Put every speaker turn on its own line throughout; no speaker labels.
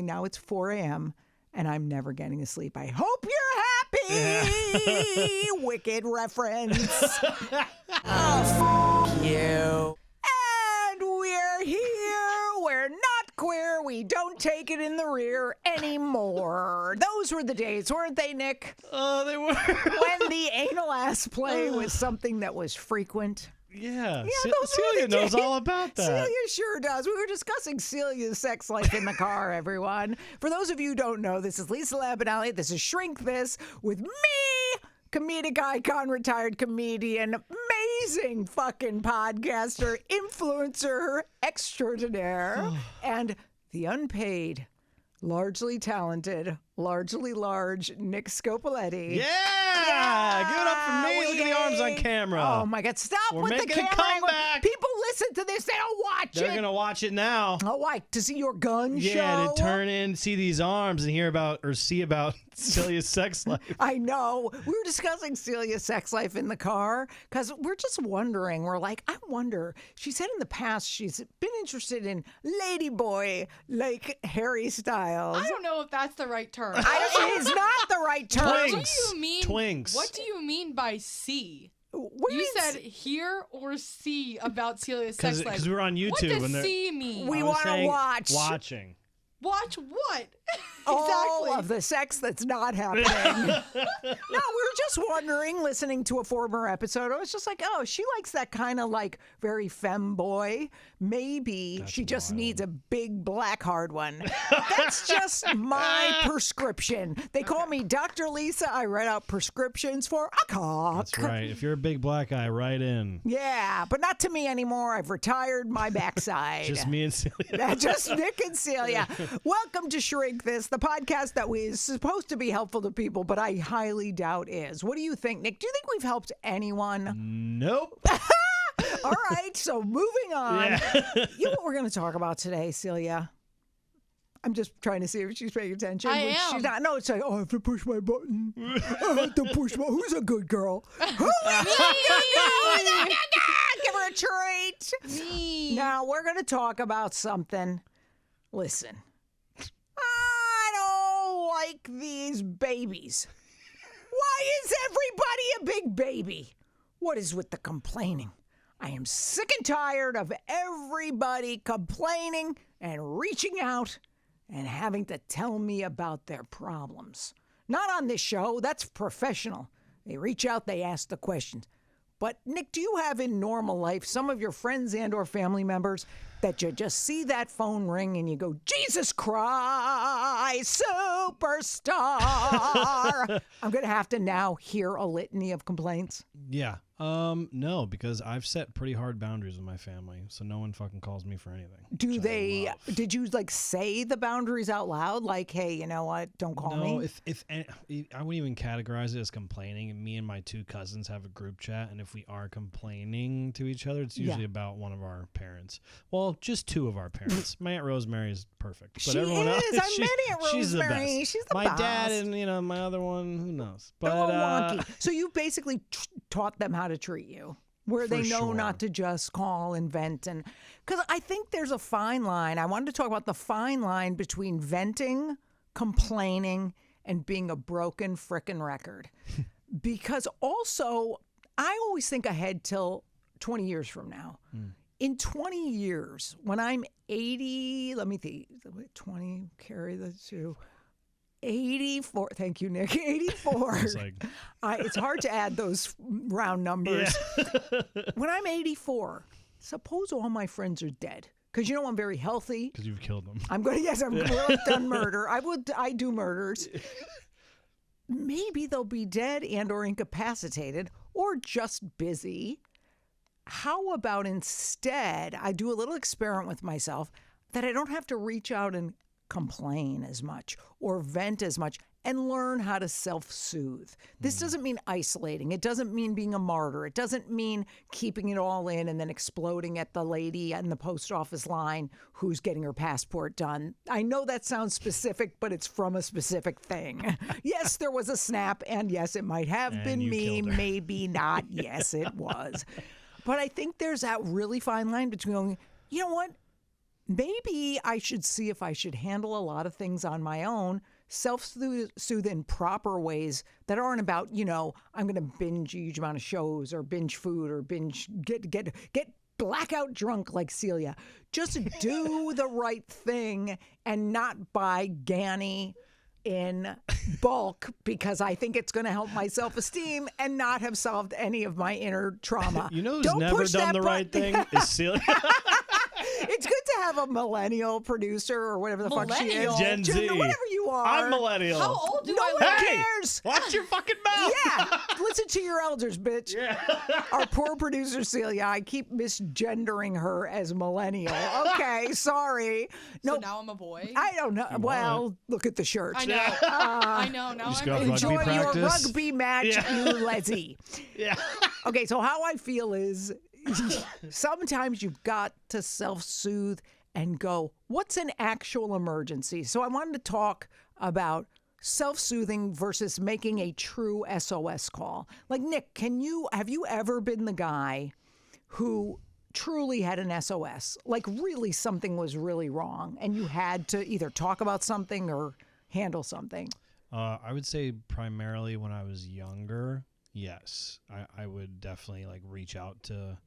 now it's 4 a.m. and I'm never getting to sleep. I hope you're happy. Wicked reference. Oh, f*** you. And we're here. We're not queer. We don't take it in the rear anymore. Those were the days, weren't they, Nick?
Oh, they were.
When the anal ass play was something that was frequent.
Yeah,
Celia
knows all about that.
Celia sure does. We were discussing Celia's sex life in the car, everyone. For those of you who don't know, this is Lisa Lampanelli. This is Shrink This with me, comedic icon, retired comedian, amazing fucking podcaster, influencer extraordinaire, and the unpaid, largely talented, largely large Nick Scopoletti.
Yeah! Give it up for me. Look at the arms on camera.
Oh my God! Stop
We're
with the
making a
camera.
comeback.
People listen to this; they don't watch it.
They're gonna watch it now.
Oh, why? To see your gun show?
Yeah, to turn in, see these arms, and hear about or see about Celia's sex life.
I know. We were discussing Celia's sex life in the car because we're just wondering. We're like, I wonder. She said in the past she's been interested in ladyboy, like Harry Styles.
I don't know if that's the right term.
It is not the right term.
Twinks.
What do you mean?
Twinks.
What do you mean by see?
What do
You
mean
said hear or see about Celia's sex life.
Because we're on YouTube.
What does
and
see mean?
We
I was
want to
saying
watch.
Watching.
Watch what?
All
Exactly.
of the sex that's not happening. No, we were just wondering, listening to a former episode, I was just like, oh, she likes that kind of like very femboy. Maybe
That's
she just
wild.
needs a big black hard one. That's just my prescription. They call me Dr. Lisa. I write out prescriptions for a cock.
That's right. If you're a big black guy, write in.
Yeah, but not to me anymore. I've retired my backside.
Just me and Celia.
Just Nick and Celia. Welcome to Shrink This, the podcast that is supposed to be helpful to people, but I highly doubt is. What do you think, Nick? Do you think we've helped anyone?
Nope.
All right, so moving on.
Yeah.
You know what we're going to talk about today, Celia? I'm just trying to see if she's paying attention.
I
Which
am.
She's not. No, it's like, oh, I have to push my button. I have to push my... Who's a good girl? Who is a good girl? Give her a treat.
Me.
Now, we're going to talk about something. Listen, I don't like these babies. Why is everybody a big baby? What is with the complaining? I am sick and tired of everybody complaining and reaching out and having to tell me about their problems. Not on this show. That's professional. They reach out, they ask the questions. But, Nick, do you have in normal life some of your friends and or family members that you just see that phone ring and you go, Jesus Christ, superstar? I'm going to have to now hear a litany of complaints.
Yeah. No, because I've set pretty hard boundaries with my family, so no one fucking calls me for anything.
Do
which I
they,
love.
did you like say the boundaries out loud? Like, hey, you know what? Don't call
No,
me.
if I wouldn't even categorize it as complaining. Me and my two cousins have a group chat, and if we are complaining to each other, it's usually about one of our parents. Well, just two of our parents. My Aunt Rosemary is perfect, but
She
everyone else,
is. I met Aunt
she's the
Rosemary.
best.
She's the
my
best.
dad and my other one, who knows?
They're
But
all wonky. So you basically taught them how to treat you. Where they
For
know
sure.
not to just call and vent. And because I think there's a fine line. I wanted to talk about the fine line between venting, complaining, and being a broken frickin' record. Because also, I always think ahead till 20 years from now. In 20 years, when I'm 80, let me think, 20, carry the two. 84. Thank you, Nick. 84.
It's like,
It's hard to add those round numbers.
yeah.
When I'm 84, suppose all my friends are dead. Because you know I'm very healthy.
Because you've killed them.
I'm going to, yes, I've done murder. I do murders. Maybe they'll be dead and or incapacitated or just busy. How about instead I do a little experiment with myself that I don't have to reach out and complain as much or vent as much and learn how to self-soothe. This doesn't mean isolating. It doesn't mean being a martyr. It doesn't mean keeping it all in and then exploding at the lady in the post office line who's getting her passport done. I know that sounds specific, but it's from a specific thing. Yes, there was a snap, and yes, it might have
And
been
you
me,
killed her.
maybe not. Yes, it was. But I think there's that really fine line between going, you know what? maybe I should see if I should handle a lot of things on my own, self-soothe in proper ways that aren't about, I'm going to binge a huge amount of shows or binge food or binge get blackout drunk like Celia. Just do the right thing and not buy Ganny in bulk because I think it's going to help my self-esteem and not have solved any of my inner trauma.
You know who's
Don't
never
push
done
that
the right
button.
thing is Celia.
It's good to have a millennial producer or whatever the fuck she is.
Millennial?
Gen Z.
Whatever you are.
I'm millennial.
How old do
No
I
one
look?
Hey!
cares.
Watch your fucking mouth.
Yeah, listen to your elders, bitch.
Yeah.
Our poor producer Celia, I keep misgendering her as millennial. Okay, sorry.
So
No,
now I'm a boy.
I don't know.
You
Well, look at the shirt.
I know. I know. Now
just
I'm
go
a
rugby
Enjoy your
practice.
rugby match,
Yeah.
you lazy.
Yeah.
Okay, so how I feel is sometimes you've got to self-soothe and go, what's an actual emergency? So I wanted to talk about self-soothing versus making a true SOS call. Like, Nick, have you ever been the guy who truly had an SOS? Like, really something was really wrong and you had to either talk about something or handle something?
I would say primarily when I was younger, yes. I would definitely reach out to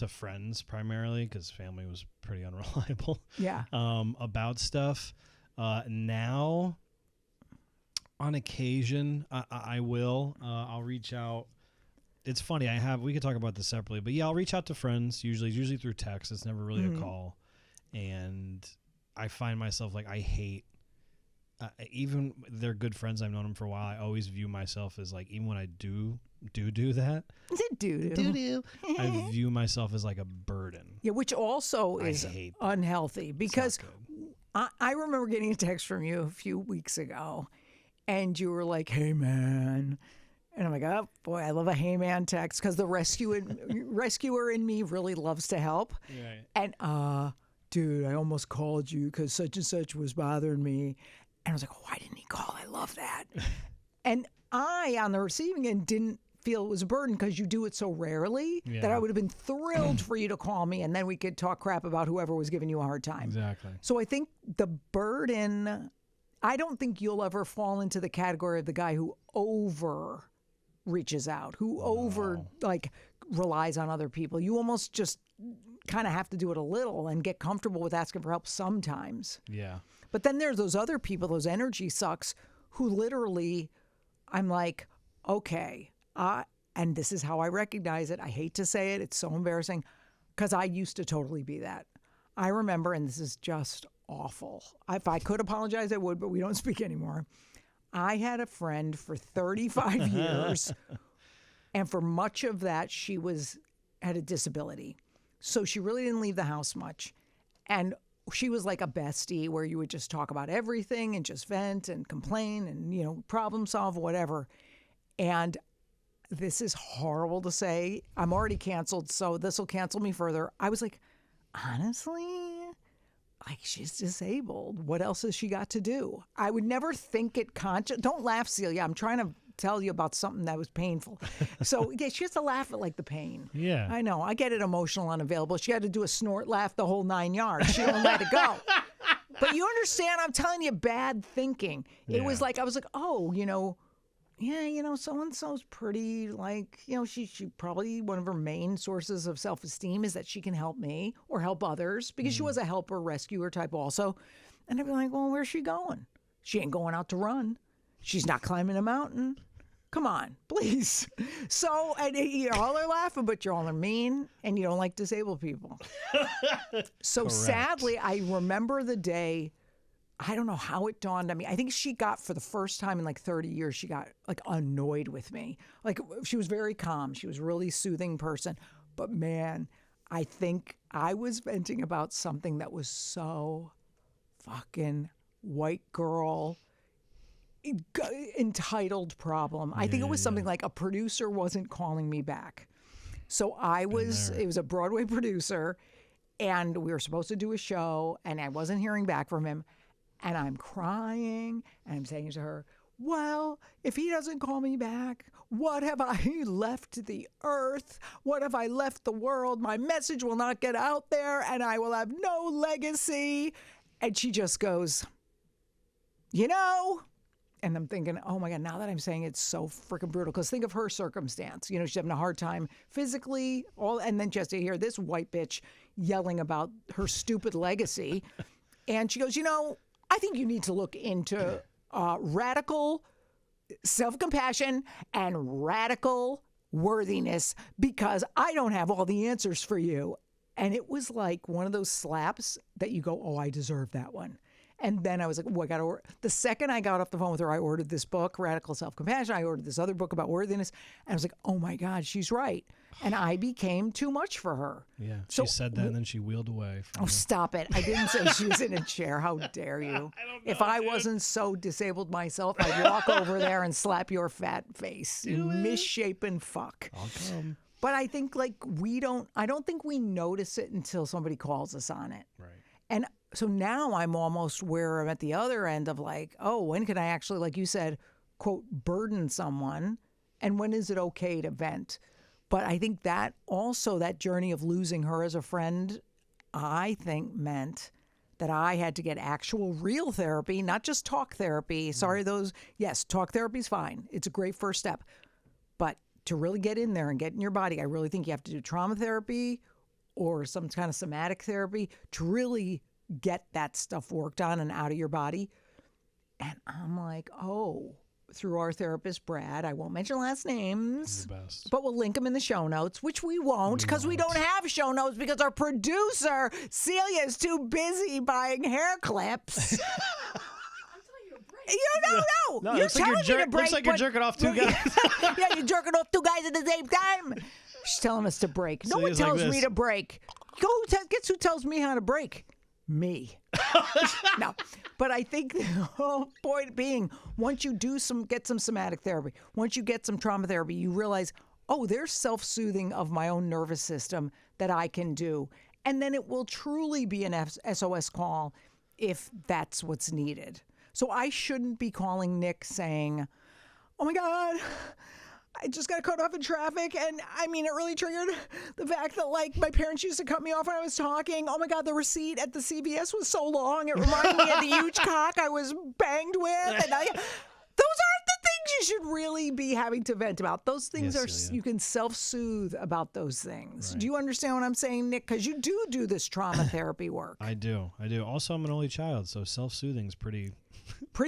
friends primarily because family was pretty unreliable.
Yeah.
About stuff. Now, on occasion, I will. I'll reach out. It's funny. We could talk about this separately, but yeah, I'll reach out to friends. Usually through text. It's never really a call, and I find myself I hate. Even they're good friends. I've known them for a while. I always view myself as even when I do that.
Is it doo-doo?
I view myself as a burden.
Yeah, which also
I
is
hate that.
unhealthy because
good.
I remember getting a text from you a few weeks ago and you were like, hey, man. And I'm like, oh, boy, I love a hey, man text because the rescuer in me really loves to help.
Right.
And, dude, I almost called you because such and such was bothering me. And I was like, why didn't he call? I love that. And I, on the receiving end, didn't feel it was a burden because you do it so rarely that I would have been thrilled for you to call me and then we could talk crap about whoever was giving you a hard time.
Exactly.
So I think the burden, I don't think you'll ever fall into the category of the guy who over reaches out, who over relies on other people. You almost just kind of have to do it a little and get comfortable with asking for help sometimes.
Yeah.
But then there's those other people, those energy sucks, who literally, I'm like, okay, and this is how I recognize it. I hate to say it. It's so embarrassing because I used to totally be that. I remember, and this is just awful. If I could apologize, I would, but we don't speak anymore. I had a friend for 35 years, and for much of that, she had a disability. So she really didn't leave the house much. And she was like a bestie where you would just talk about everything and just vent and complain and, problem solve, whatever. And this is horrible to say. I'm already canceled, so this will cancel me further. I was like, honestly, she's disabled. What else has she got to do? I would never think it conscious. Don't laugh, Celia. I'm trying to tell you about something that was painful. So yeah, she has to laugh at the pain.
Yeah.
I know. I get it emotional, unavailable. She had to do a snort laugh the whole 9 yards. She don't let it go. But you understand, I'm telling you, bad thinking. It was I was like, oh, yeah, so-and-so's pretty, she probably, one of her main sources of self-esteem is that she can help me or help others because she was a helper, rescuer type also. And I'd be like, well, where's she going? She ain't going out to run. She's not climbing a mountain. Come on, please. So, and you all are laughing, but you all are mean and you don't like disabled people. So
Correct.
sadly, I remember the day, I don't know how it dawned on me. I think she got, for the first time in 30 years, she got annoyed with me. She was very calm. She was a really soothing person. But man, I think I was venting about something that was so fucking white girl entitled problem. I think it was something like a producer wasn't calling me back. So it was a Broadway producer and we were supposed to do a show and I wasn't hearing back from him. And I'm crying and I'm saying to her, well, if he doesn't call me back, what have I left the earth? What have I left the world? My message will not get out there and I will have no legacy. And she just goes, you know, and I'm thinking, oh my God, now that I'm saying it's so freaking brutal, because think of her circumstance. You know, she's having a hard time physically, and then just to hear this white bitch yelling about her stupid legacy. And she goes, you know, I think you need to look into radical self-compassion and radical worthiness, because I don't have all the answers for you. And it was like one of those slaps that you go, oh, I deserve that one. And then I was like, oh, I got to order. The second I got off the phone with her, I ordered this book, Radical Self-Compassion. I ordered this other book about worthiness. And I was like, oh my God, she's right. And I became too much for her.
Yeah, she said that and then she wheeled away.
Oh, stop it. I didn't say she was in a chair. How dare you?
I don't know,
if I
dude.
wasn't so disabled myself, I'd walk over there and slap your fat face. You misshapen fuck.
I'll come.
But I think I don't think we notice it until somebody calls us on it.
Right.
And so now I'm almost where I'm at the other end of like, oh, when can I actually, like you said, quote, burden someone? And when is it okay to vent? But I think that also that journey of losing her as a friend, I think meant that I had to get actual real therapy, not just talk therapy. Sorry, yes, talk therapy is fine. It's a great first step. But to really get in there and get in your body, I really think you have to do trauma therapy or some kind of somatic therapy to really get that stuff worked on and out of your body. And I'm like, oh, through our therapist, Brad, I won't mention last names, but we'll link them in the show notes, which we won't because we don't have show notes because our producer, Celia, is too busy buying hair clips. You don't know.
No,
You're
looks like
telling me to break.
Looks like you're jerking off two guys.
Yeah, you're jerking off two guys at the same time. She's telling us to break. No one tells me to break. Guess who tells me how to break? Me. No, but I think the whole point being, once you get some somatic therapy, once you get some trauma therapy, you realize, oh, there's self-soothing of my own nervous system that I can do. And then it will truly be an SOS call if that's what's needed. So I shouldn't be calling Nick saying, oh my God, I just got cut off in traffic. And I mean, it really triggered the fact that like my parents used to cut me off when I was talking. Oh my God, the receipt at the CVS was so long. It reminded me of the huge cock I was banged with. And those aren't the things you should really be having to vent about. Those things you can self-soothe about those things. Right. Do you understand what I'm saying, Nick? Because you do this trauma therapy work.
I do. Also, I'm an only child, so self-soothing is pretty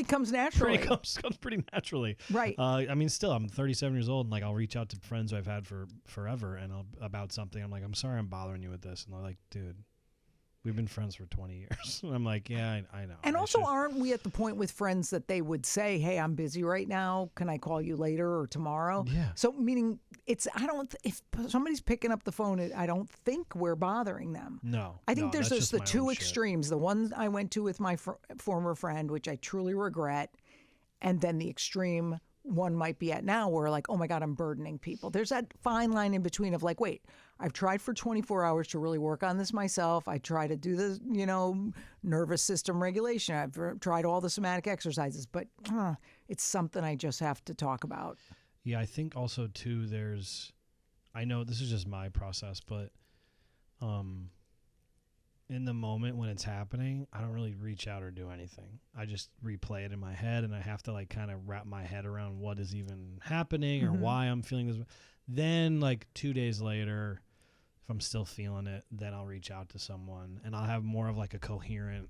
comes naturally.
Comes pretty naturally.
Right.
I mean, still, I'm 37 years old, and like I'll reach out to friends who I've had for forever, and about something. I'm like, I'm sorry, I'm bothering you with this, and they're like, dude, we've been friends for 20 years. And I'm like, yeah, I know.
And also, aren't we at the point with friends that they would say, hey, I'm busy right now. Can I call you later or tomorrow?
Yeah.
So meaning if somebody's picking up the phone, I don't think we're bothering them.
No.
I think there's just the two
shit.
extremes. The one I went to with my former friend, which I truly regret. And then the extreme one might be at now where like, oh my God, I'm burdening people. There's that fine line in between of like, wait, I've tried for 24 hours to really work on this myself. I try to do the, nervous system regulation. I've tried all the somatic exercises, but it's something I just have to talk about.
Yeah, I think also too, I know this is just my process, but in the moment when it's happening, I don't really reach out or do anything. I just replay it in my head, and I have to like kind of wrap my head around what is even happening or why I'm feeling this. Then like 2 days later, if I'm still feeling it, then I'll reach out to someone, and I'll have more of like a coherent,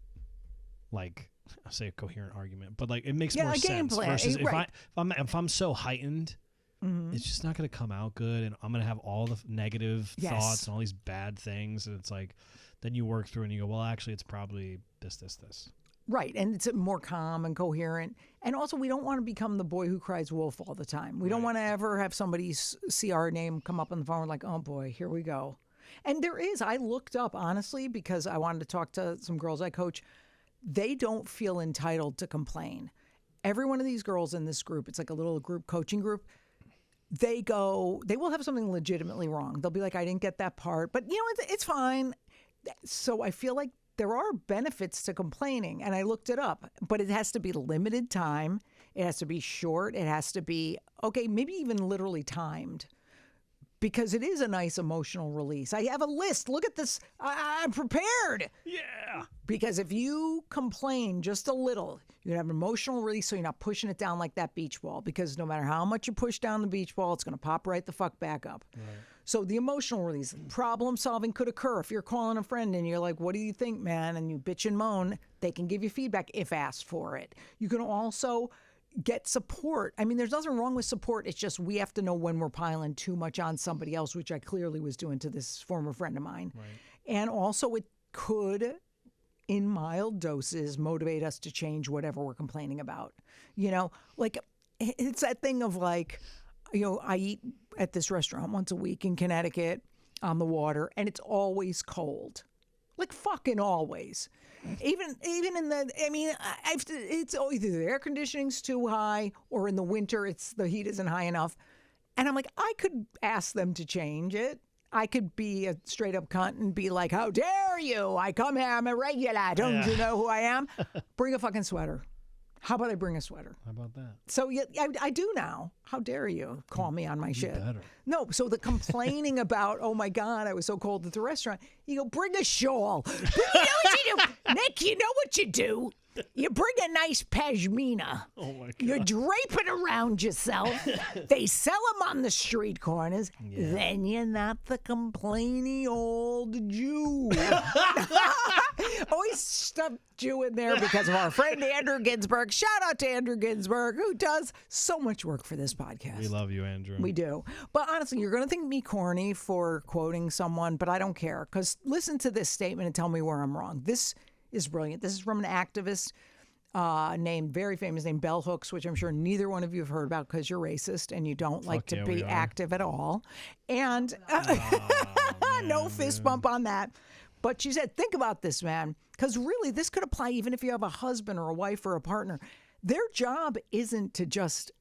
like I say a coherent argument, but like it makes more sense. Versus if I'm so heightened, it's just not going to come out good, and I'm going to have all the negative thoughts and all these bad things, and it's like, then you work through and you go, well, actually, it's probably this.
Right, and it's more calm and coherent. And also, we don't want to become the boy who cries wolf all the time. We don't want to ever have somebody see our name come up on the phone like, oh boy, here we go. And I looked up, honestly, because I wanted to talk to some girls I coach. They don't feel entitled to complain. Every one of these girls in this group, it's like a little group coaching group, they will have something legitimately wrong. They'll be like, I didn't get that part, but it's fine. So I feel like there are benefits to complaining, and I looked it up, but it has to be limited time. It has to be short. It has to be, okay, maybe even literally timed. Because it is a nice emotional release. I have a list. Look at this. I'm prepared.
Yeah.
Because if you complain just a little, you have an emotional release so you're not pushing it down like that beach ball. Because no matter how much you push down the beach ball, it's going to pop right the fuck back up. Right. So the emotional release, problem solving could occur. If you're calling a friend and you're like, what do you think, man? And you bitch and moan, they can give you feedback if asked for it. You can also get support. I mean, there's nothing wrong with support. It's just we have to know when we're piling too much on somebody else, which I clearly was doing to this former friend of mine. Right. And also it could, in mild doses, motivate us to change whatever we're complaining about. You know, like it's that thing of like, you know, I eat at this restaurant once a week in Connecticut on the water, and it's always cold. Like fucking always. Even in the, I mean, it's either the air conditioning's too high or in the winter the heat isn't high enough. And I'm like, I could ask them to change it. I could be a straight up cunt and be like, how dare you? I come here, I'm a regular. Don't you know who I am? Bring a fucking sweater. How about I bring a sweater?
How about that?
So yeah, I do now. How dare you call me on my shit?
Better.
No, so the complaining about, oh my God, I was so cold at the restaurant. You go, bring a shawl. You know what you do? Nick, you know what you do? You bring a nice pashmina.
Oh my God.
You drape it around yourself. They sell them on the street corners. Yeah. Then you're not the complaining old Jew. Always stuff Jew in there because of our friend Andrew Ginsberg. Shout out to Andrew Ginsberg, who does so much work for this podcast.
We love you, Andrew.
We do. But honestly, you're going to think me corny for quoting someone, but I don't care. Because listen to this statement and tell me where I'm wrong. This is brilliant. This is from an activist very famous named Bell Hooks, which I'm sure neither one of you have heard about because you're racist and you don't like to be active at all. And no fist bump on that. But she said, think about this, man, because really this could apply even if you have a husband or a wife or a partner. Their job isn't to just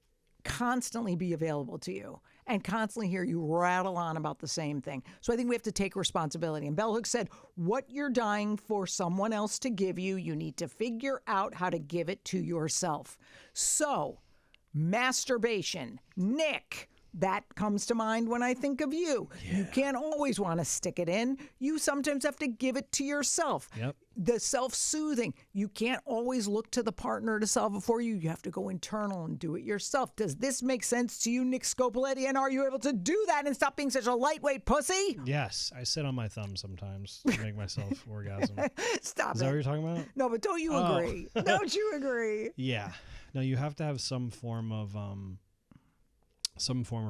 constantly be available to you and constantly hear you rattle on about the same thing. So I think we have to take responsibility. And Bell Hooks said, what you're dying for someone else to give you, you need to figure out how to give it to yourself. So masturbation, Nick, that comes to mind when I think of you. Yeah. You can't always want to stick it in. You sometimes have to give it to yourself.
Yep.
The self-soothing. You can't always look to the partner to solve it for you. You have to go internal and do it yourself. Does this make sense to you, Nick Scopoletti? And are you able to do that and stop being such a lightweight pussy?
Yes. I sit on my thumb sometimes to make myself orgasm.
Stop it.
Is that what you're talking about?
No, but don't you agree? Don't you agree?
Yeah. No, you have to have some form of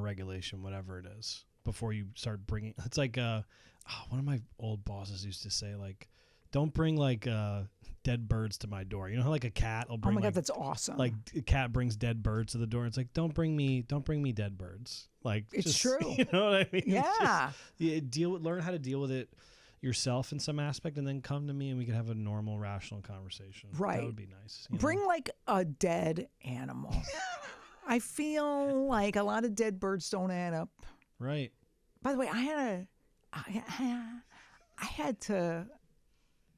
regulation, whatever it is, before you start bringing. It's like one of my old bosses used to say, like, don't bring like dead birds to my door. You know how like a cat will bring.
Oh my God, that's awesome.
Like a cat brings dead birds to the door. It's like don't bring me dead birds. Like
it's true.
You know what I mean?
Yeah.
Learn how to deal with it yourself in some aspect, and then come to me and we can have a normal, rational conversation.
Right.
That would be nice.
Bring like a dead animal. I feel like a lot of dead birds don't add up.
Right.
By the way, I had to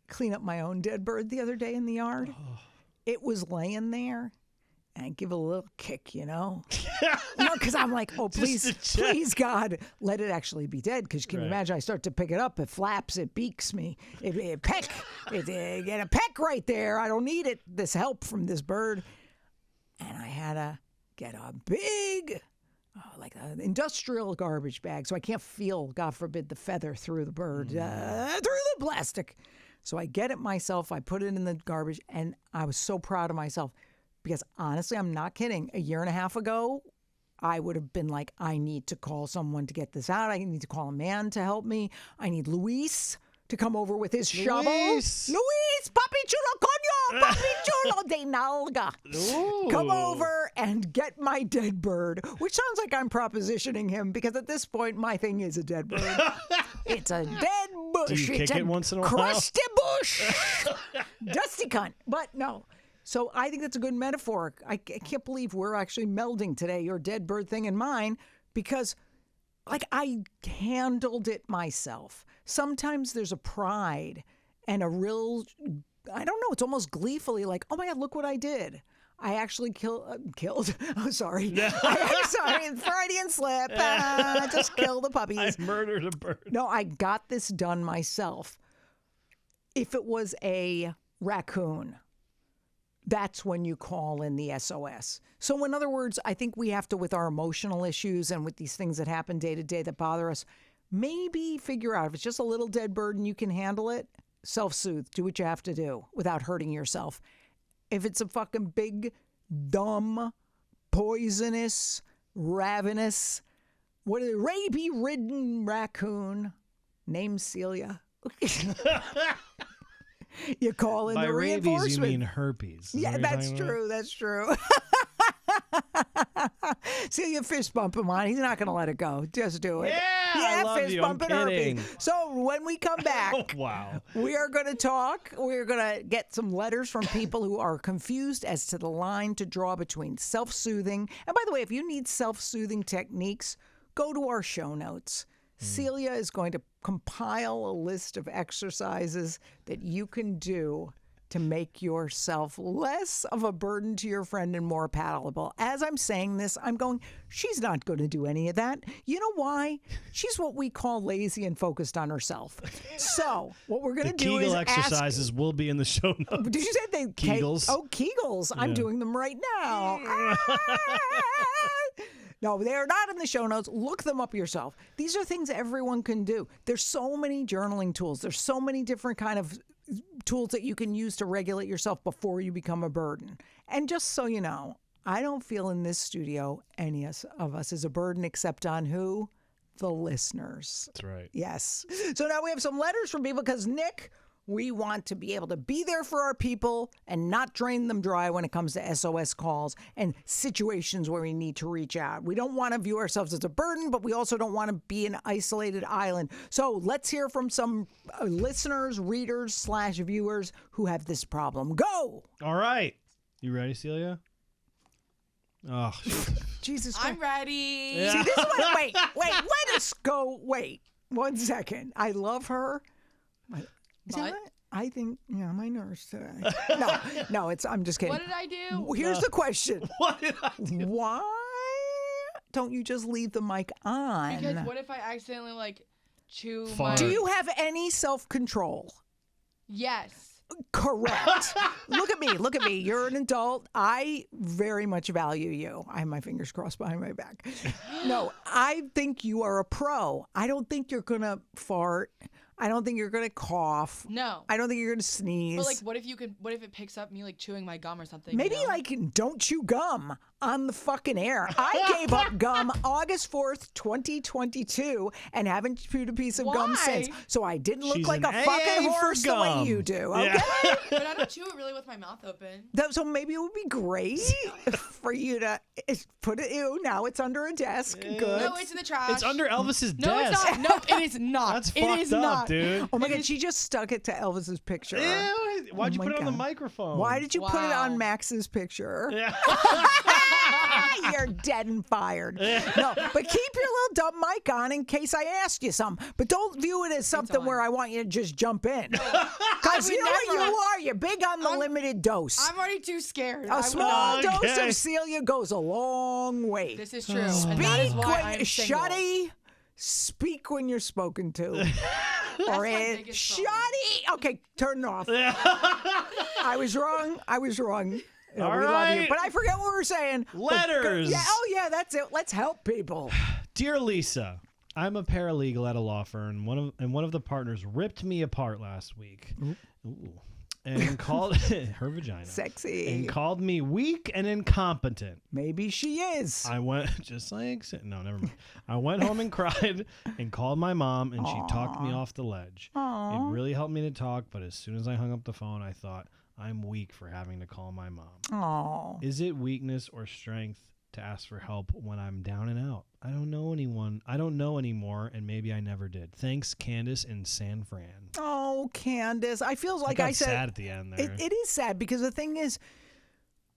clean up my own dead bird the other day in the yard. Oh. It was laying there, and I give it a little kick, you know? Because I'm like, oh, please, God, let it actually be dead. Because can you imagine? I start to pick it up, it flaps, it beaks me, it get a peck right there. I don't need it. This help from this bird, and I had to get a big, like an industrial garbage bag, so I can't feel, God forbid, the feather through the bird, through the plastic. So I get it myself, I put it in the garbage, and I was so proud of myself because honestly, I'm not kidding. A year and a half ago, I would have been like, I need to call someone to get this out. I need to call a man to help me. I need Luis to come over with his shovel. Luis, papi chulo coño, papi chulo de nalga. Ooh. Come over and get my dead bird, which sounds like I'm propositioning him because at this point, my thing is a dead bird. It's a dead bush.
Do you kick it once in a while?
Crusty bush. Dusty cunt. But no. So I think that's a good metaphor. I can't believe we're actually melding today, your dead bird thing and mine, because like I handled it myself. Sometimes there's a pride and a real, I don't know, it's almost gleefully like, oh my God, look what I did. I actually killed. Oh, sorry. Sorry, Freudian slip. Just kill the puppies.
I murdered a bird.
No, I got this done myself. If it was a raccoon, that's when you call in the SOS. So in other words, I think we have to, with our emotional issues and with these things that happen day to day that bother us, maybe figure out if it's just a little dead bird and you can handle it, self-soothe. Do what you have to do without hurting yourself. If it's a fucking big, dumb, poisonous, ravenous, rabies-ridden raccoon named Celia, you call in
By
the
rabies,
reinforcement.
you mean herpes. Is
Yeah,
that what you're
that's
talking
true. That's true. Celia fist bump him on. He's not going to let it go. Just do it.
Yeah, I love
fist
you.
bump
I'm
and
kidding.
herpes. So when we come back,
about? Wow.
we are going to talk. We're going to get some letters from people who are confused as to the line to draw between self-soothing. And by the way, if you need self-soothing techniques, go to our show notes. Celia is going to compile a list of exercises that you can do to make yourself less of a burden to your friend and more palatable. As I'm saying this, I'm going, she's not going to do any of that. You know why? She's what we call lazy and focused on herself. So what we're going to do is
Kegel exercises will be in the show notes.
Did you say they
Kegels?
Oh, Kegels. I'm doing them right now. No, they're not in the show notes. Look them up yourself. These are things everyone can do. There's so many journaling tools. There's so many different kind of tools that you can use to regulate yourself before you become a burden. And just so you know, I don't feel in this studio any of us is a burden except on who? The listeners.
That's right.
Yes. So now we have some letters from people because, Nick, we want to be able to be there for our people and not drain them dry when it comes to SOS calls and situations where we need to reach out. We don't want to view ourselves as a burden, but we also don't want to be an isolated island. So let's hear from some listeners, readers / viewers who have this problem. Go!
All right. You ready, Celia? Oh,
Jesus Christ.
I'm ready.
Yeah.
See, this is what, wait, let us go. Wait, 1 second. I love her. Is that
But?
right? I think, my nurse today. No, I'm just kidding.
What did I do?
Here's the question.
what did I do?
Why don't you just leave the mic on?
Because what if I accidentally chew
Fart.
my...
Do you have any self-control?
Yes.
Correct. Look at me. You're an adult. I very much value you. I have my fingers crossed behind my back. No, I think you are a pro. I don't think you're going to fart. I don't think you're going to cough.
No.
I don't think you're going to sneeze.
But what if it picks up me chewing my gum or something?
Maybe
you know?
don't chew gum on the fucking air. I gave up gum August 4th, 2022 and haven't chewed a piece of gum
Why?
since. So I didn't look
She's
like a
an
fucking
AA for
horse the way
gum.
you do. Okay?
Yeah.
But I don't chew it really with my mouth open.
So maybe it would be great for you to put it. Ew, now it's under a desk. Good.
No, it's in the trash.
It's under Elvis's
No,
desk.
it's not. No, it is not.
That's
it
fucked
is
up,
not.
dude.
Oh my God, she just stuck it to Elvis's picture.
Ew, why'd you
Oh
put
my
it on the
God.
microphone?
Why did you put it on
Wow.
Max's picture?
Yeah.
You're dead and fired. No, but keep your little dumb mic on in case I ask you something. But don't view it as something
on.
where I want you to just jump in. Because you know what
never.
you are? You're big on the limited dose.
I'm already too scared.
A small dose
Okay.
of Celia goes a long way.
This is true. And that is
Speak
why
when
I'm single.
Shuddy. Speak when you're spoken to. Or
my
it,
biggest problem.
Shuddy. Okay, turn it off. I was wrong. You know,
All
we love you.
right.
But I forget what we were saying. But
Letters.
yeah. Oh, yeah. That's it. Let's help people.
Dear Lisa, I'm a paralegal at a law firm, and one of the partners ripped me apart last week. Ooh. And called her vagina.
Sexy.
And called me weak and incompetent.
Maybe she is.
I went no, never mind. I went home and cried and called my mom, and she talked me off the ledge. It really helped me to talk, but as soon as I hung up the phone, I thought, I'm weak for having to call my mom.
Oh.
Is it weakness or strength to ask for help when I'm down and out? I don't know anyone. I don't know anymore, and maybe I never did. Thanks, Candace in San Fran.
Oh, Candace. I feel like
got
I said.
sad at the end there.
It is sad because the thing is,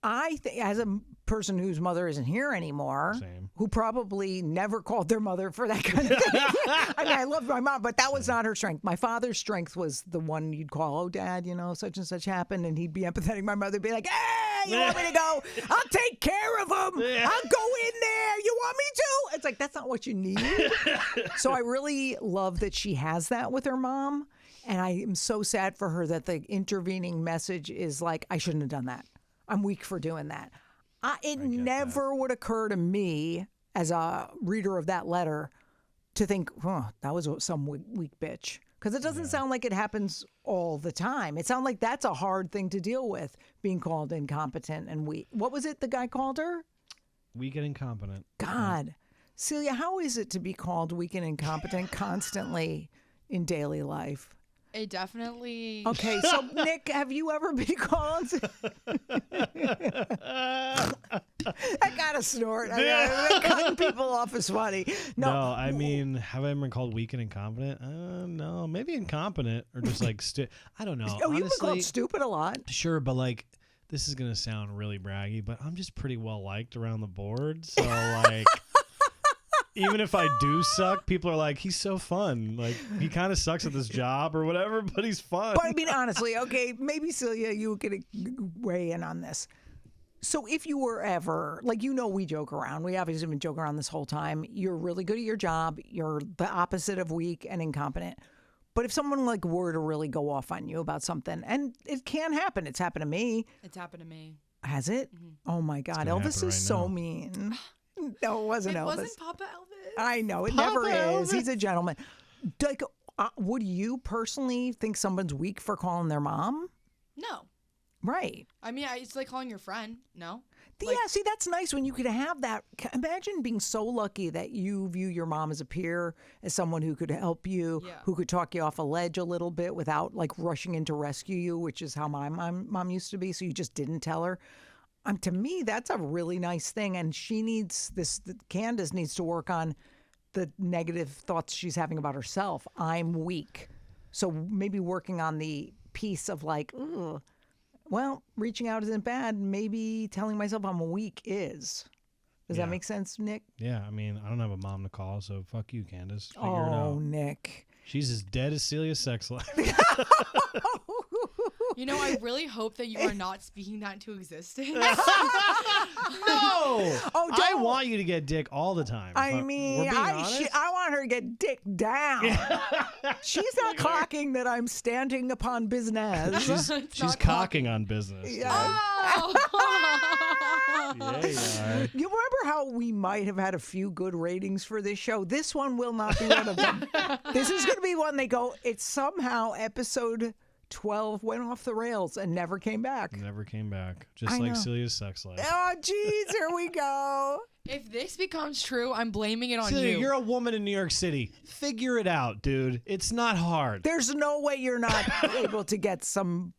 I think as a person whose mother isn't here anymore,
Same.
who probably never called their mother for that kind of thing. I mean, I love my mom, but that was not her strength. My father's strength was the one you'd call, oh, Dad, such and such happened, and he'd be empathetic. My mother would be like, You want me to go? I'll take care of them.
Yeah.
I'll go in there. You want me to? It's like, that's not what you need. So I really love that she has that with her mom. And I am so sad for her that the intervening message is like, I shouldn't have done that. I'm weak for doing that. It never would occur to me as a reader of that letter to think, that was some weak bitch. Because it doesn't sound like it happens all the time. It sounds like that's a hard thing to deal with, being called incompetent and weak. What was it the guy called her?
Weak and incompetent.
God. Celia, how is it to be called weak and incompetent constantly in daily life?
It definitely.
Okay, so Nick, have you ever been called? I gotta snort. Cutting people off is funny.
No, I mean, have I ever been called weak and incompetent? No, maybe incompetent or just like I don't know.
Oh, you've been
Honestly,
called stupid a lot.
sure, but like this is gonna sound really braggy, but I'm just pretty well liked around the board. So like. Even if I do suck, people are like, he's so fun. Like, he kind of sucks at this job or whatever, but he's fun.
But I mean, honestly, okay, maybe Celia, you could weigh in on this. So if you were ever, like, we joke around. We obviously have been joking around this whole time. You're really good at your job. You're the opposite of weak and incompetent. But if someone like were to really go off on you about something, and it can happen. It's happened to me.
It's happened to me.
Has it?
Mm-hmm.
Oh, my God. Elvis is
right
so
now.
mean. No, it wasn't
It
Elvis.
wasn't Papa Elvis.
I know. It
Papa
never is.
Elvis.
He's a gentleman. Like, would you personally think someone's weak for calling their mom?
No.
Right.
I mean, it's like calling your friend. No.
Yeah, see, that's nice when you could have that. Imagine being so lucky that you view your mom as a peer, as someone who could help you, who could talk you off a ledge a little bit without like rushing in to rescue you, which is how my mom used to be. So you just didn't tell her. To me, that's a really nice thing. And she needs Candace needs to work on the negative thoughts she's having about herself. I'm weak. So maybe working on the piece of like, ugh. Well, reaching out isn't bad. Maybe telling myself I'm weak is. Does that make sense, Nick?
Yeah, I mean, I don't have a mom to call, so fuck you, Candace. Figure it
Oh,
out.
Nick.
She's as dead as Celia's sex life.
You know, I really hope that you are not speaking that into existence.
No!
Oh,
I
don't.
want you to get dick all the time.
I
We're
mean,
being honest.
I want her to get dick down. She's not clocking that I'm standing upon business.
She's
not
cocking on business.
Yeah.
Oh.
Yeah, you are.
You remember how we might have had a few good ratings for this show? This one will not be one of them. This is going to be one they go, it's somehow episode 12 went off the rails and never came back.
Never came back. Just
I
like
know.
Celia's sex life.
Oh, geez, here we go.
If this becomes true, I'm blaming it on
Celia,
you.
you're a woman in New York City. Figure it out, dude. It's not hard.
There's no way you're not able to get some,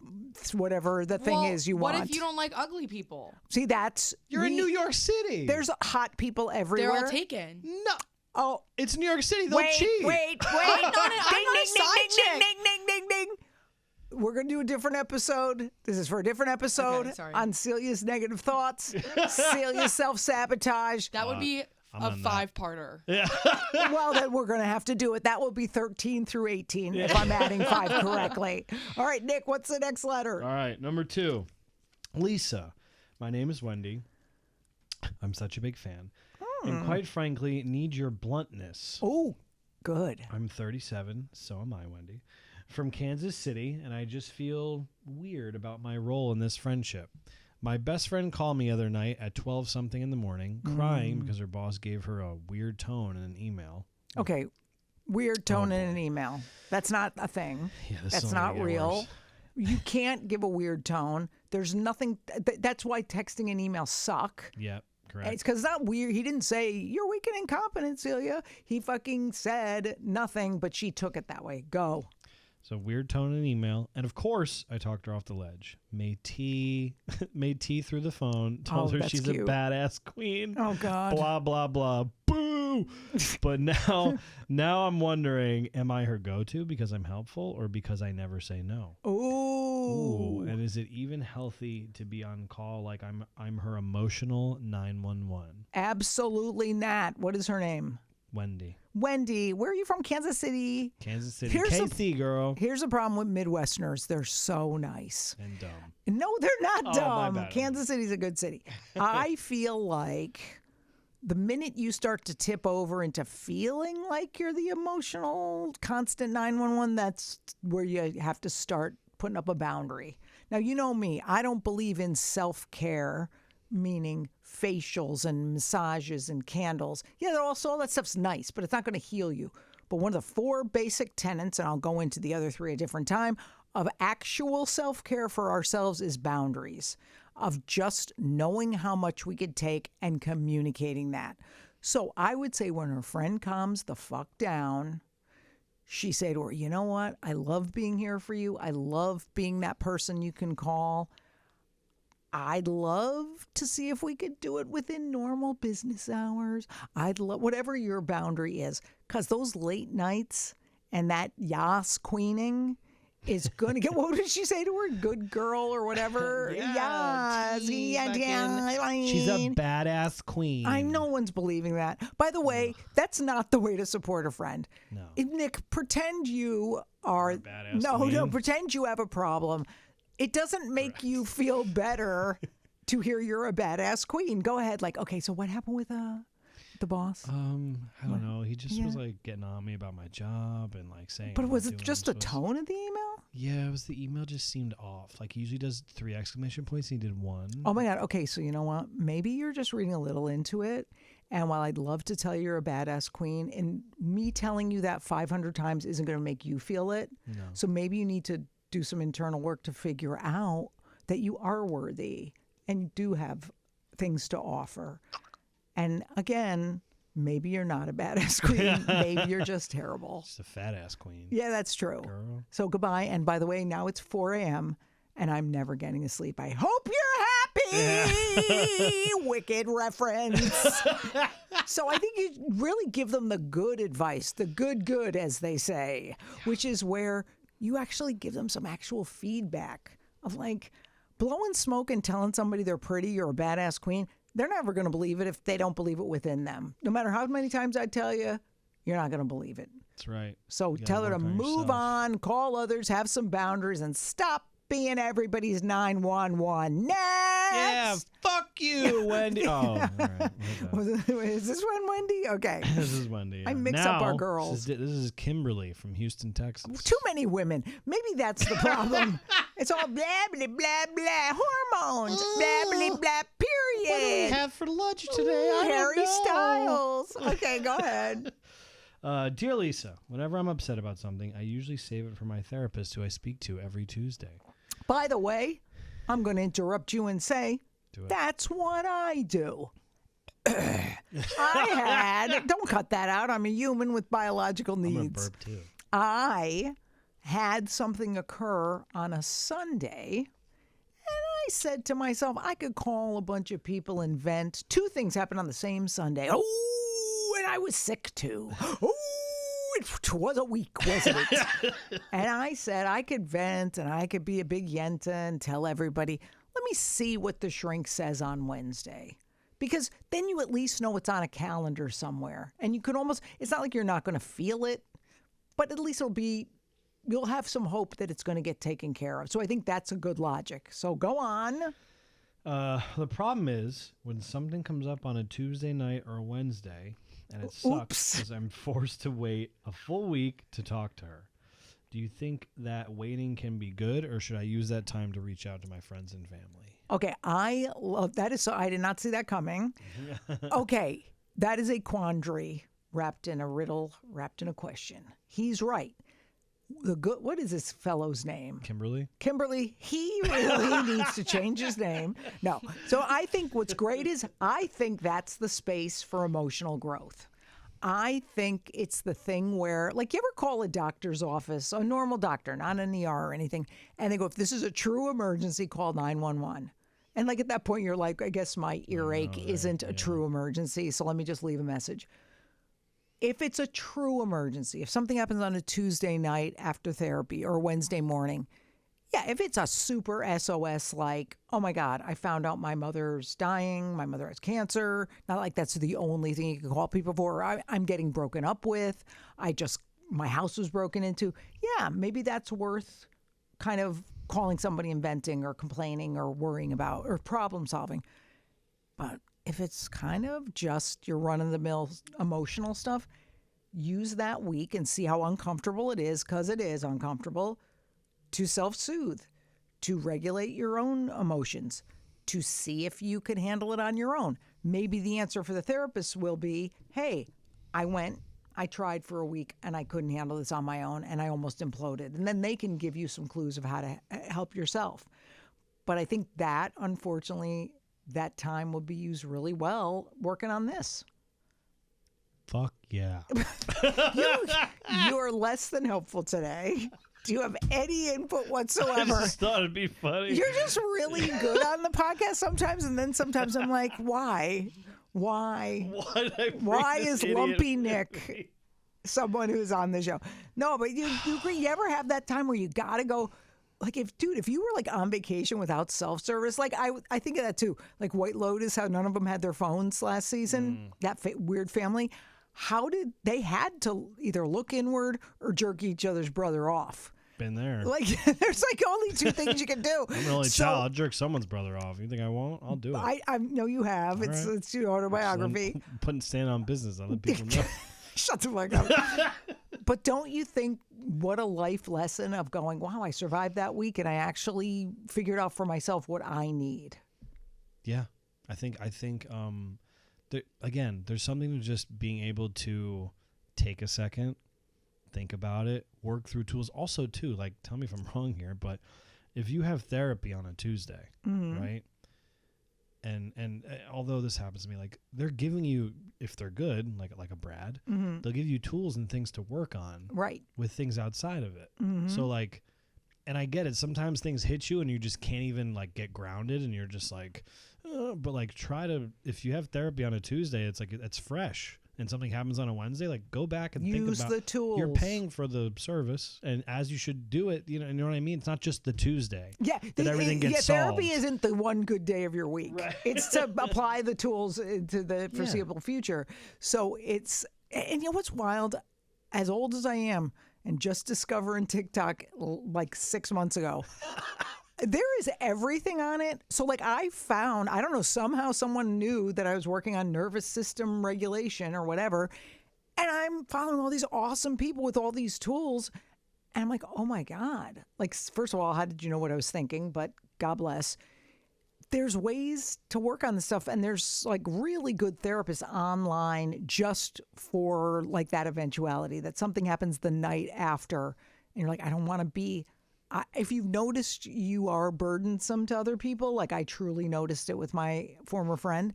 whatever the thing
Well,
is you
what
want.
if you don't like ugly people?
See, that's...
You're in New York City.
There's hot people everywhere.
They're all taken.
no.
Oh,
It's New York City. They'll
wait,
cheat.
wait.
I'm not a side chick.
Ding. We're going to do a different episode. This is for a different episode
Okay, sorry.
on Celia's negative thoughts, Celia's self-sabotage.
That would be
I'm
a
on that.
5-parter.
Well, then we're going to have to do it. That will be 13 through 18 if I'm adding 5 correctly. All right, Nick, what's the next letter?
All right, number 2. Lisa. My name is Wendy. I'm such a big fan. And quite frankly, need your bluntness.
Oh, good.
I'm 37, so am I, Wendy. From Kansas City, and I just feel weird about my role in this friendship. My best friend called me the other night at 12-something in the morning, crying because her boss gave her a weird tone in an email.
Okay, weird tone in an email. That's not a thing.
Yeah, this
That's
is
not
only gonna get
real.
worse.
You can't give a weird tone. There's nothing. That's why texting and email suck.
Yep, correct.
It's because it's not weird. He didn't say, you're weak and incompetent, Celia. He fucking said nothing, but she took it that way. Go.
So weird tone in email, and of course I talked her off the ledge. Made tea through the phone. Told her
that's
she's
cute.
a badass queen.
Oh, God.
Blah blah blah. Boo. But now I'm wondering, am I her go-to because I'm helpful, or because I never say no?
Ooh.
And is it even healthy to be on call like I'm her emotional 911?
Absolutely not. What is her name? Wendy, where are you from? Kansas City?
Kansas City. KC, girl.
Here's the problem with Midwesterners. They're so nice.
And dumb.
No, they're not dumb.
My bad.
Kansas City's a good city. I feel like the minute you start to tip over into feeling like you're the emotional constant 911, that's where you have to start putting up a boundary. Now, you know me. I don't believe in self-care, meaning facials and massages and candles. Yeah, all that stuff's nice, but it's not going to heal you. But one of the 4 basic tenets, and I'll go into the other 3 at a different time, of actual self-care for ourselves is boundaries, of just knowing how much we could take and communicating that. So I would say when her friend calms the fuck down, she say to her, you know what? I love being here for you. I love being that person you can call. I'd love to see if we could do it within normal business hours. I'd love whatever your boundary is, because those late nights and that yas queening is going to get, what did she say to her? Good girl or whatever?
Yes.
She's
a badass queen.
No one's believing that. By the way, that's not the way to support a friend.
No.
Nick, pretend you are, pretend you have a problem. It doesn't make you feel better to hear you're a badass queen. Go ahead. Like, okay, so what happened with the boss?
I don't know. He just was like getting on me about my job and like saying.
But was it just the tone of the email?
Yeah, it was the email just seemed off. Like he usually does 3 exclamation points. And he did 1.
Oh my God. Okay, so you know what? Maybe you're just reading a little into it. And while I'd love to tell you you're a badass queen, and me telling you that 500 times isn't going to make you feel it.
No.
So maybe you need to do some internal work to figure out that you are worthy and you do have things to offer. And again, maybe you're not a badass queen. Maybe you're just terrible.
Just a fat ass queen.
Yeah, that's true.
Girl.
So goodbye. And by the way, now it's 4 a.m. and I'm never getting to sleep. I hope you're happy. Wicked reference. So I think you really give them the good advice, the good, as they say, which is where you actually give them some actual feedback of like blowing smoke and telling somebody they're pretty or a badass queen. They're never going to believe it if they don't believe it within them. No matter how many times I tell you, you're not going to believe it.
That's right.
So tell her to move on, call others, have some boundaries, and stop being everybody's 911. Next!
Yeah, fuck you, Wendy. Oh, all right.
Is this one Wendy? Okay.
This is Wendy. Yeah.
I mix up our girls.
This is Kimberly from Houston, Texas.
Too many women. Maybe that's the problem. It's all blah, blah, blah, blah. Hormones. Blah, blah, blah, period.
What do we have for lunch today? I
Harry
don't know.
Styles. Okay, go ahead.
Dear Lisa, whenever I'm upset about something, I usually save it for my therapist who I speak to every Tuesday.
By the way, I'm going to interrupt you and say, that's what I do. Don't cut that out. I'm a human with biological needs.
I'm going to burp too.
I had something occur on a Sunday, and I said to myself, I could call a bunch of people and vent. 2 things happened on the same Sunday. Oh, and I was sick too. Oh, it was a week, wasn't it? And I said I could vent and I could be a big yenta and tell everybody, let me see what the shrink says on Wednesday. Because then you at least know it's on a calendar somewhere. And you could almost, it's not like you're not going to feel it, but at least you'll have some hope that it's going to get taken care of. So I think that's a good logic. So go on.
The problem is when something comes up on a Tuesday night or a Wednesday, and it sucks because I'm forced to wait a full week to talk to her. Do you think that waiting can be good, or should I use that time to reach out to my friends and family?
Okay, I love that. I did not see that coming. Okay, that is a quandary wrapped in a riddle, wrapped in a question. He's right. What is this fellow's name?
Kimberly,
he really needs to change his name. No. So I think what's great is I think that's the space for emotional growth. I think it's the thing where, like, you ever call a doctor's office, a normal doctor, not an ER or anything, and they go, if this is a true emergency, call 911. And like at that point, you're like, I guess my earache isn't a true emergency, so let me just leave a message. If it's a true emergency, if something happens on a Tuesday night after therapy or Wednesday morning, Yeah, if it's a super SOS, like, oh my God, I found out my mother's dying, my mother has cancer, not like that's the only thing you can call people for. I'm getting broken up with, my house was broken into. Yeah, maybe that's worth kind of calling somebody and venting or complaining or worrying about or problem solving. But if it's kind of just your run-of-the-mill emotional stuff, use that week and see how uncomfortable it is, because it is uncomfortable, to self-soothe, to regulate your own emotions, to see if you can handle it on your own. Maybe the answer for the therapist will be, hey, I tried for a week and I couldn't handle this on my own and I almost imploded. And then they can give you some clues of how to help yourself. But I think that, unfortunately, that time will be used really well working on this.
Fuck yeah.
You are less than helpful today. Do you have any input whatsoever?
I just thought it'd be funny.
You're just really good on the podcast sometimes, and then sometimes I'm like, why? Why is Lumpy Nick someone who's on the show? No, but you agree. You ever have that time where you gotta go? Like, if you were like on vacation without self-service, like I think of that too. Like White Lotus, how none of them had their phones last season. That weird family. How did they had to either look inward or jerk each other's brother off?
Been there.
Like, there's like only two things you can do.
I'm an only child. I'll jerk someone's brother off. You think I won't? I'll do it.
I know you have. It's your autobiography.
Putting stand on business. I'll let people know.
Shut the fuck up. But don't you think what a life lesson of going, wow, I survived that week and I actually figured out for myself what I need?
Yeah, I think again, there's something to just being able to take a second, think about it, work through tools. Also, too, like, tell me if I'm wrong here, but if you have therapy on a Tuesday, right? And although this happens to me, like, they're giving you, if they're good, like a Brad, they'll give you tools and things to work on,
right, with
things outside of it. So like, and I get it. Sometimes things hit you and you just can't even like get grounded, and you're just like, but like if you have therapy on a Tuesday, it's like it's fresh. And something happens on a Wednesday, like go back and think about
the tools.
You're paying for the service, and as you should do it, you know what I mean? It's not just the Tuesday.
Yeah,
that everything gets solved.
Therapy isn't the one good day of your week. Right. It's to apply the tools into the foreseeable future. So and you know what's wild? As old as I am, and just discovering TikTok like 6 months ago. There is everything on it. So like I don't know, somehow someone knew that I was working on nervous system regulation or whatever. And I'm following all these awesome people with all these tools. And I'm like, oh my God. Like, first of all, how did you know what I was thinking? But God bless. There's ways to work on this stuff. And there's like really good therapists online just for like that eventuality, that something happens the night after. And you're like, I don't want to be... if you've noticed you are burdensome to other people, like I truly noticed it with my former friend,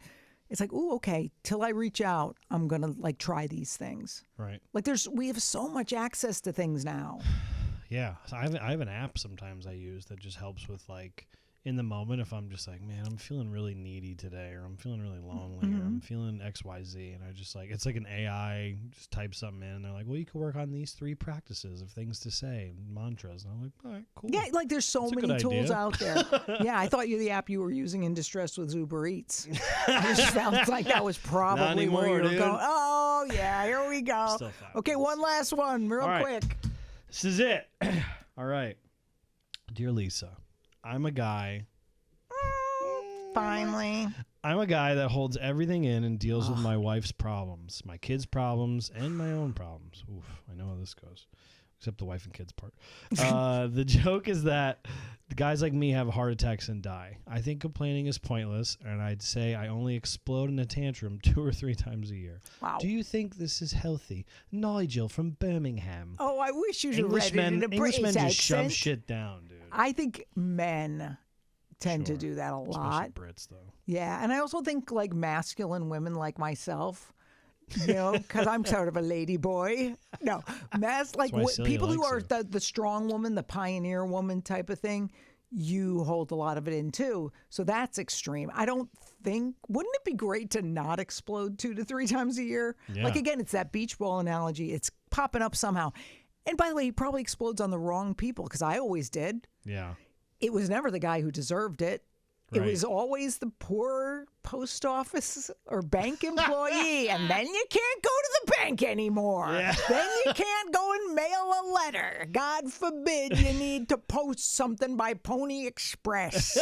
it's like, ooh, okay, till I reach out, I'm going to like try these things.
Right.
Like we have so much access to things now.
Yeah. So I have an app sometimes I use that just helps with like, in the moment, if I'm just like, man, I'm feeling really needy today, or I'm feeling really lonely, or I'm feeling XYZ, and I just like, it's like an AI just type something in, and they're like, well, you can work on these 3 practices of things to say, mantras, and I'm like, all right, cool.
Yeah, like there's so many tools out there. Yeah, I thought the app you were using in distress was Uber Eats. I just felt like that was probably where you were going. Oh, yeah, here we go. Okay, one last one, real quick.
This is it. All right. Dear Lisa, I'm a guy.
Finally.
I'm a guy that holds everything in and deals with my wife's problems, my kids' problems, and my own problems. Oof, I know how this goes. Except the wife and kids part. The joke is that the guys like me have heart attacks and die. I think complaining is pointless, and I'd say I only explode in a tantrum 2 or 3 times a year.
Wow.
Do you think this is healthy? Nigel from Birmingham.
Oh, I wish you'd read it in a British
Englishmen just
accent.
shove shit down, dude.
I think men tend to do that a lot.
Especially Brits, though.
Yeah, and I also think like masculine women like myself, you know, because I'm sort of a lady boy. No, people who are the strong woman, the pioneer woman type of thing, you hold a lot of it in too. So that's extreme. Wouldn't it be great to not explode 2 to 3 times a year?
Yeah.
Like, again, it's that beach ball analogy. It's popping up somehow. And by the way, he probably explodes on the wrong people, because I always did.
Yeah.
it was never the guy who deserved it. It
Right.
was always the poor post office or bank employee. And then you can't go to the bank anymore.
Yeah.
Then you can't go and mail a letter. God forbid you need to post something by Pony Express.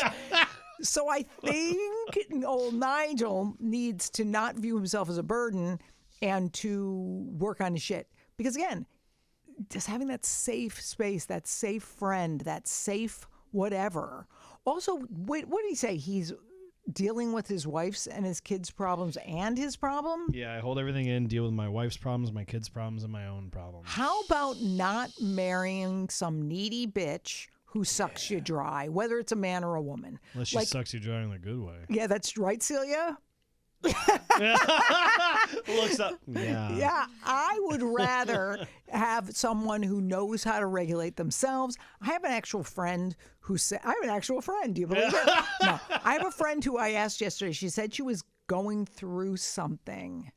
So I think old Nigel needs to not view himself as a burden and to work on his shit. Because again, just having that safe space, that safe friend, that safe whatever. Also, what did he say? He's dealing with his wife's and his kids' problems and his problem?
Yeah, I hold everything in, deal with my wife's problems, my kids' problems, and my own problems.
How about not marrying some needy bitch who sucks you dry, whether it's a man or a woman?
Unless she sucks you dry in a good way.
Yeah, that's right, Celia.
Looks up. Yeah.
Yeah, I would rather have someone who knows how to regulate themselves. I have an actual friend who said, I have an actual friend. Do you believe it? No, I have a friend who I asked yesterday. She said she was going through something,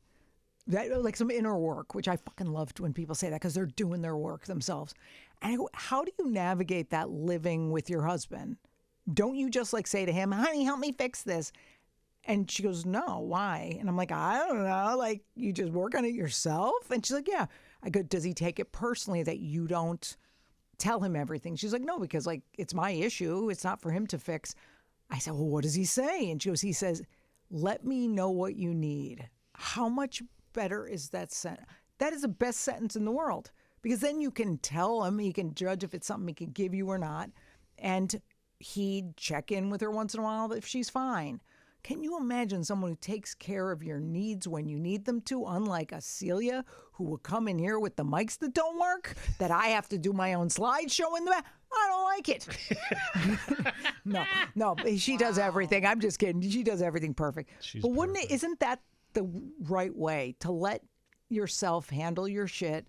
that, like some inner work, which I fucking loved when people say that because they're doing their work themselves. And I go, how do you navigate that living with your husband? Don't you just like say to him, honey, help me fix this? And she goes, no, why? And I'm like, I don't know. Like, you just work on it yourself? And she's like, yeah. I go, does he take it personally that you don't tell him everything? She's like, no, because like, it's my issue. It's not for him to fix. I said, well, what does he say? And he says, let me know what you need. How much better is that sentence? That is the best sentence in the world. Because then you can tell him, he can judge if it's something he can give you or not. And he'd check in with her once in a while if she's fine. Can you imagine someone who takes care of your needs when you need them to, unlike a Celia who will come in here with the mics that don't work, that I have to do my own slideshow in the back? I don't like it. No, she does everything. I'm just kidding. She does everything perfect. But isn't that the right way to let yourself handle your shit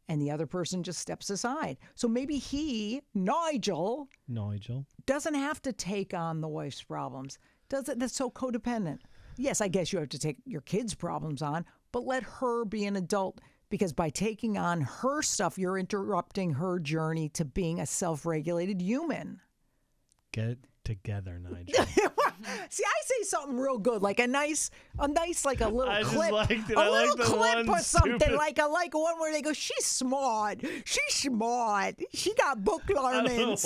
and the other person just steps aside? So maybe Nigel, doesn't have to take on the wife's problems. That's so codependent. Yes, I guess you have to take your kids' problems on, but let her be an adult, because by taking on her stuff, you're interrupting her journey to being a self-regulated human.
Get it together, Nigel.
See, I say something real good, like a nice, like a little clip,
liked it.
a little
the
clip
one
or something,
stupid-
like one where they go, she's smart, she got book learnings,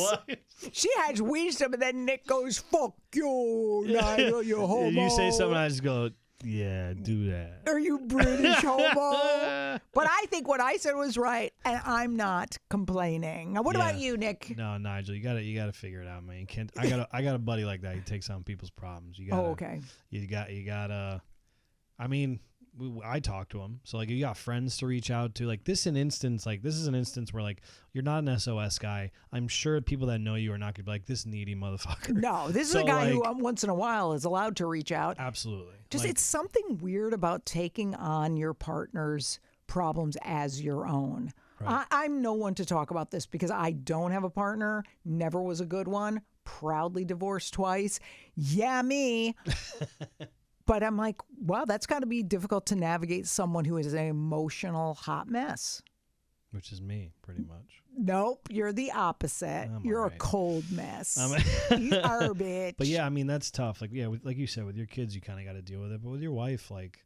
she has wisdom, and then Nick goes, fuck you, Nigel, you homo.
You say something, I just go, yeah, do that.
Are you British homo? But I think what I said was right, and I'm not complaining. Now, what about you, Nick?
No, Nigel, you gotta figure it out, man. You can't. I got a buddy like that. He takes on people's problems. You gotta,
okay.
You gotta. I mean, I talk to him, so like you got friends to reach out to. Like this is an instance where like you're not an SOS guy. I'm sure people that know you are not gonna be like this needy motherfucker.
No, this is a guy who once in a while is allowed to reach out.
Absolutely.
Just it's something weird about taking on your partner's problems as your own. Right. I'm no one to talk about this because I don't have a partner, never was a good one, proudly divorced twice. Yeah, me. But I'm like, wow, that's got to be difficult to navigate someone who is an emotional hot mess.
Which is me, pretty much.
Nope, you're the opposite. You're a cold mess. You are a bitch.
But yeah, I mean, that's tough. Like, yeah, like you said, with your kids, you kind of got to deal with it. But with your wife, like,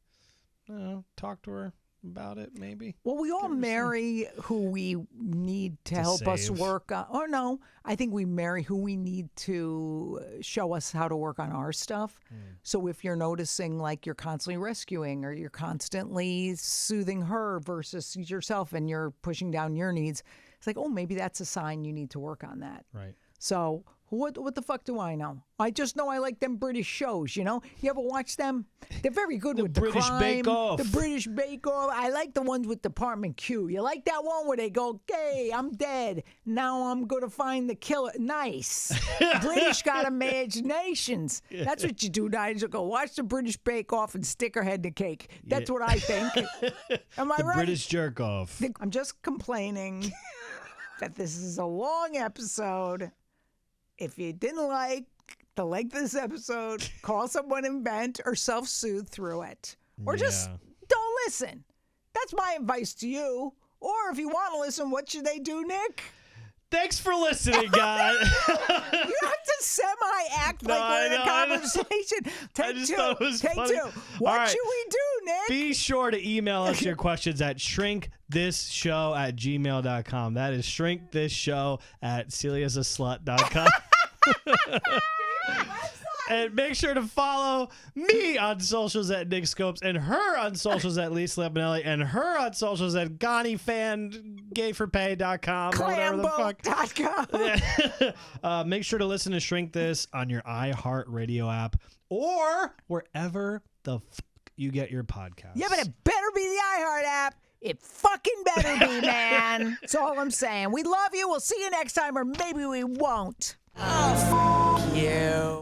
talk to her about it, maybe.
Well, we all marry who we need to help us work on. Or no, I think we marry who we need to show us how to work on our stuff. So if you're noticing like you're constantly rescuing or you're constantly soothing her versus yourself and you're pushing down your needs, it's like, oh, maybe that's a sign you need to work on that.
Right.
So what the fuck do I know? I just know I like them British shows, you know? You ever watch them? They're very good with the
British
crime.
Bake Off.
The British Bake Off. I like the ones with Department Q. You like that one where they go, okay, I'm dead. Now I'm going to find the killer. Nice. British got imaginations. That's what you do, Nigel. Go watch the British Bake Off and stick her head in the cake. That's what I think. Am I right?
British jerk off.
I'm just complaining that this is a long episode. If you didn't like the length of this episode, call someone and vent or self-soothe through it. Or just don't listen. That's my advice to you. Or if you want to listen, what should they do, Nick?
Thanks for listening, guys.
You have to semi-act like we're in a conversation. Take two. Take
funny.
two. What
right.
should we do, Nick?
Be sure to email us your questions at shrinkthisShow@gmail.com. That is shrinkthisShow@celiasaslut.com. And make sure to follow me on socials at Nick Scopes and her on socials at Lisa Lampanelli and her on socials at GhaniFan, Clamboat.com. Make sure to listen to Shrink This on your iHeartRadio app or wherever the you get your podcasts.
Yeah, but it better be the iHeart app. It fucking better be, man. That's all I'm saying. We love you. We'll see you next time, or maybe we won't. Oh, f*** you.